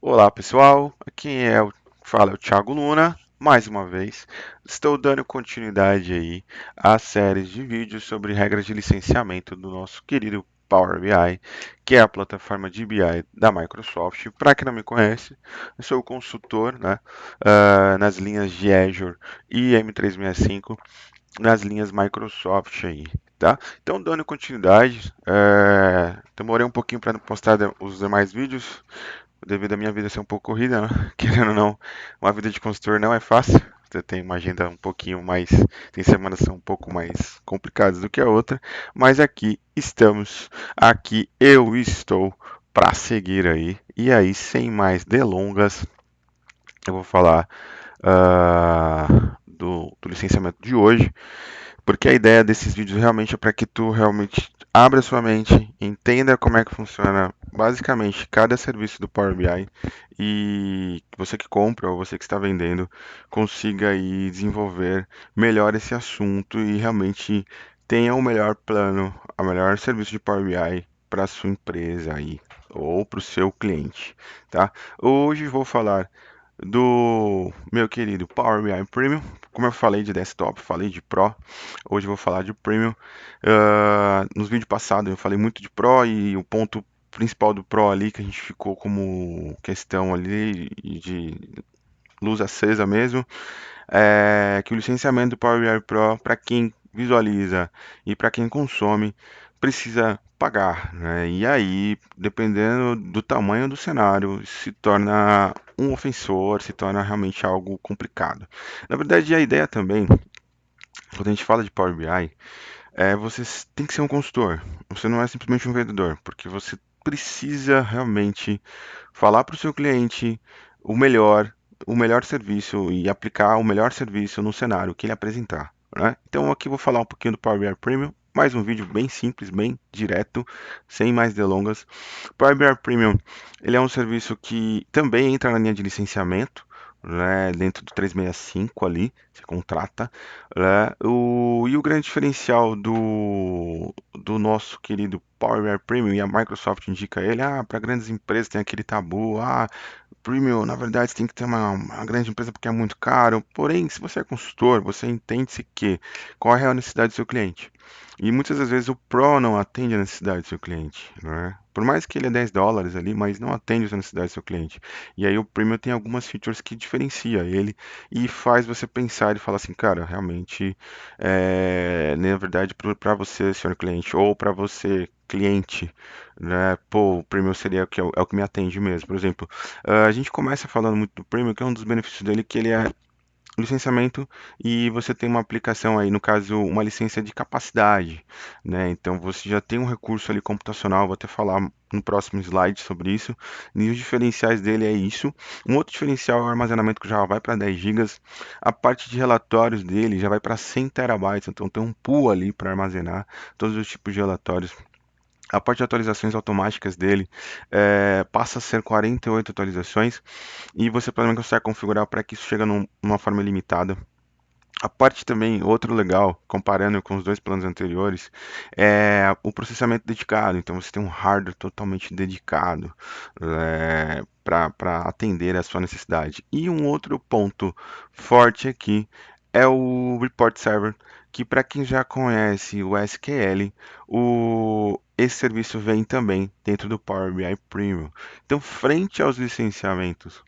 Olá pessoal, fala é o Thiago Luna, mais uma vez. Estou dando continuidade aí à série de vídeos sobre regras de licenciamento do nosso querido Power BI, que é a plataforma de BI da Microsoft. Para quem não me conhece, eu sou consultor, né, nas linhas de Azure e M365, nas linhas Microsoft aí, tá? Então, dando continuidade, demorei um pouquinho para postar os demais vídeos, devido à minha vida ser um pouco corrida, né? Querendo ou não, uma vida de consultor não é fácil. Você tem uma agenda um pouquinho mais, tem semanas que são um pouco mais complicadas do que a outra, mas aqui estamos, aqui eu estou para seguir aí. E aí, sem mais delongas, eu vou falar do licenciamento de hoje, porque a ideia desses vídeos realmente é para que tu realmente abra sua mente, entenda como é que funciona basicamente cada serviço do Power BI e você que compra ou você que está vendendo consiga aí desenvolver melhor esse assunto e realmente tenha o melhor plano, o melhor serviço de Power BI para sua empresa aí ou para o seu cliente, tá? Hoje vou falar do meu querido Power BI Premium. Como eu falei de desktop, falei de Pro, hoje eu vou falar de Premium. Nos vídeos passados eu falei muito de Pro e o ponto principal do Pro ali que a gente ficou como questão ali de luz acesa mesmo, é que o licenciamento do Power BI Pro para quem visualiza e para quem consome precisa pagar, né? E aí, dependendo do tamanho do cenário, se torna um ofensor, se torna realmente algo complicado. Na verdade, a ideia também, quando a gente fala de Power BI, é você tem que ser um consultor. Você não é simplesmente um vendedor, porque você precisa realmente falar para o seu cliente o melhor, o melhor serviço e aplicar o melhor serviço no cenário que ele apresentar, né? Então aqui eu vou falar um pouquinho do Power BI Premium, mais um vídeo bem simples, bem direto, sem mais delongas. Power BI Premium, ele é um serviço que também entra na linha de licenciamento, né, dentro do 365 ali, você contrata, né, e o grande diferencial do nosso querido Power BI Premium, e a Microsoft indica ele, para grandes empresas tem aquele tabu, Premium, na verdade, você tem que ter uma grande empresa porque é muito caro. Porém, se você é consultor, você entende-se que qual é a necessidade do seu cliente. E muitas das vezes o Pro não atende a necessidade do seu cliente, né? Por mais que ele é US$ 10 ali, mas não atende a necessidade do seu cliente. E aí o Premium tem algumas features que diferencia ele e faz você pensar e falar assim, cara, realmente, na verdade, para você, senhor cliente, ou para você, cliente, né? Pô, o Premium seria é o que me atende mesmo. Por exemplo, a gente começa falando muito do Premium, que é um dos benefícios dele, que ele é licenciamento e você tem uma aplicação aí, no caso, uma licença de capacidade, né? Então você já tem um recurso ali computacional, vou até falar no próximo slide sobre isso. E os diferenciais dele é isso. Um outro diferencial é o armazenamento que já vai para 10 gigas. A parte de relatórios dele já vai para 100 terabytes, então tem um pool ali para armazenar todos os tipos de relatórios. A parte de atualizações automáticas dele passa a ser 48 atualizações e você também consegue configurar para que isso chegue numa forma ilimitada. A parte também, outro legal, comparando com os dois planos anteriores, é o processamento dedicado. Então você tem um hardware totalmente dedicado para atender a sua necessidade. E um outro ponto forte aqui é o Report Server, que para quem já conhece o SQL, esse serviço vem também dentro do Power BI Premium. Então, frente aos licenciamentos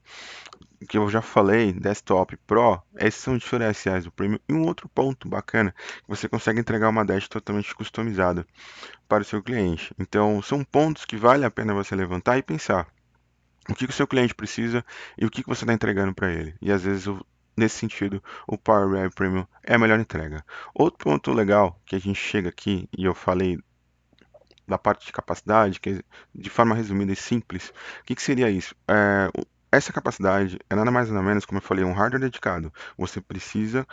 que eu já falei, Desktop Pro, esses são os diferenciais do Premium. E um outro ponto bacana, você consegue entregar uma dash totalmente customizada para o seu cliente. Então, são pontos que vale a pena você levantar e pensar o que o seu cliente precisa e o que você está entregando para ele. E às vezes, nesse sentido, o Power BI Premium é a melhor entrega. Outro ponto legal que a gente chega aqui, e eu falei da parte de capacidade, que é de forma resumida e simples, o que seria isso? Essa capacidade é nada mais nada menos, como eu falei, um hardware dedicado. Você precisa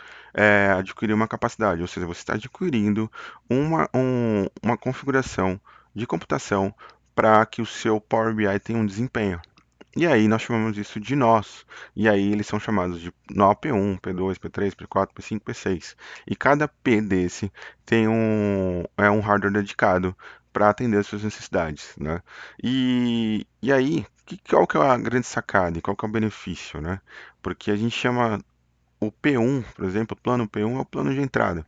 adquirir uma capacidade, ou seja, você está adquirindo uma configuração de computação para que o seu Power BI tenha um desempenho. E aí nós chamamos isso de nós. E aí eles são chamados de nó P1, P2, P3, P4, P5, P6. E cada P desse tem um hardware dedicado para atender as suas necessidades, né? E aí, qual que é a grande sacada e qual que é o benefício, né? Porque a gente chama o P1, por exemplo, o plano P1 é o plano de entrada.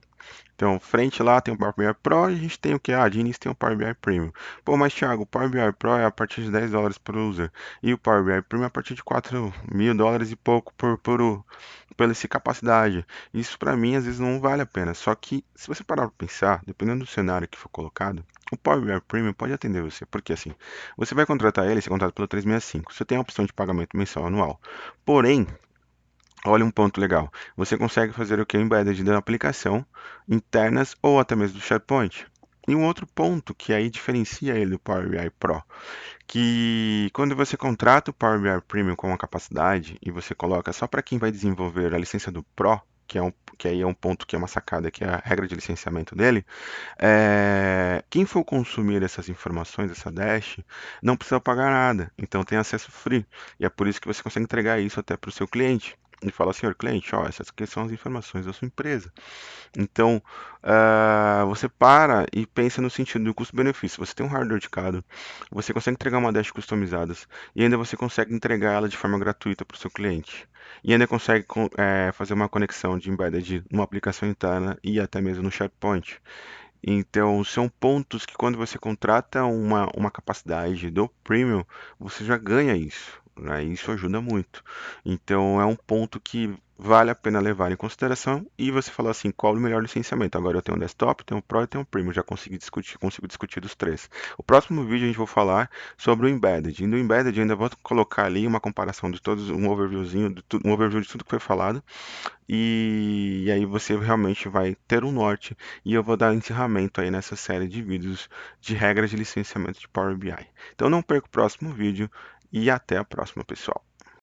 Então, frente lá tem o Power BI Pro e a gente tem o que? Ah, de início tem o Power BI Premium. Pô, mas Thiago, o Power BI Pro é a partir de US$ 10 por user. E o Power BI Premium é a partir de US$ 4.000 e pouco pela essa capacidade. Isso para mim às vezes não vale a pena. Só que se você parar para pensar, dependendo do cenário que for colocado, o Power BI Premium pode atender você. Porque assim, você vai contratar ele, você contrata pelo 365. Você tem a opção de pagamento mensal anual. Porém, olha um ponto legal. Você consegue fazer o que? Embedded da aplicação, internas ou até mesmo do SharePoint. E um outro ponto que aí diferencia ele do Power BI Pro, que quando você contrata o Power BI Premium com uma capacidade e você coloca só para quem vai desenvolver a licença do Pro, que aí é um ponto que é uma sacada, que é a regra de licenciamento dele, quem for consumir essas informações, essa dash, não precisa pagar nada, então tem acesso free. E é por isso que você consegue entregar isso até para o seu cliente. E fala, senhor cliente, ó, essas aqui são as informações da sua empresa. Então, você para e pensa no sentido do custo-benefício. Você tem um hardware dedicado, você consegue entregar uma dash customizadas e ainda você consegue entregar ela de forma gratuita para o seu cliente. E ainda consegue fazer uma conexão de embedded numa aplicação interna e até mesmo no SharePoint. Então, são pontos que quando você contrata uma capacidade do Premium, você já ganha isso, né? E isso ajuda muito. Então, é um ponto que vale a pena levar em consideração. E você falou assim, qual o melhor licenciamento? Agora eu tenho um desktop, tenho um Pro e tenho um Premium, já consigo discutir dos três. O próximo vídeo a gente vai falar sobre o Embedded. E no Embedded eu ainda vou colocar ali uma comparação de todos, um overviewzinho, um overview de tudo que foi falado e aí você realmente vai ter um norte e eu vou dar encerramento aí nessa série de vídeos de regras de licenciamento de Power BI. Então não perca o próximo vídeo e até a próxima, pessoal.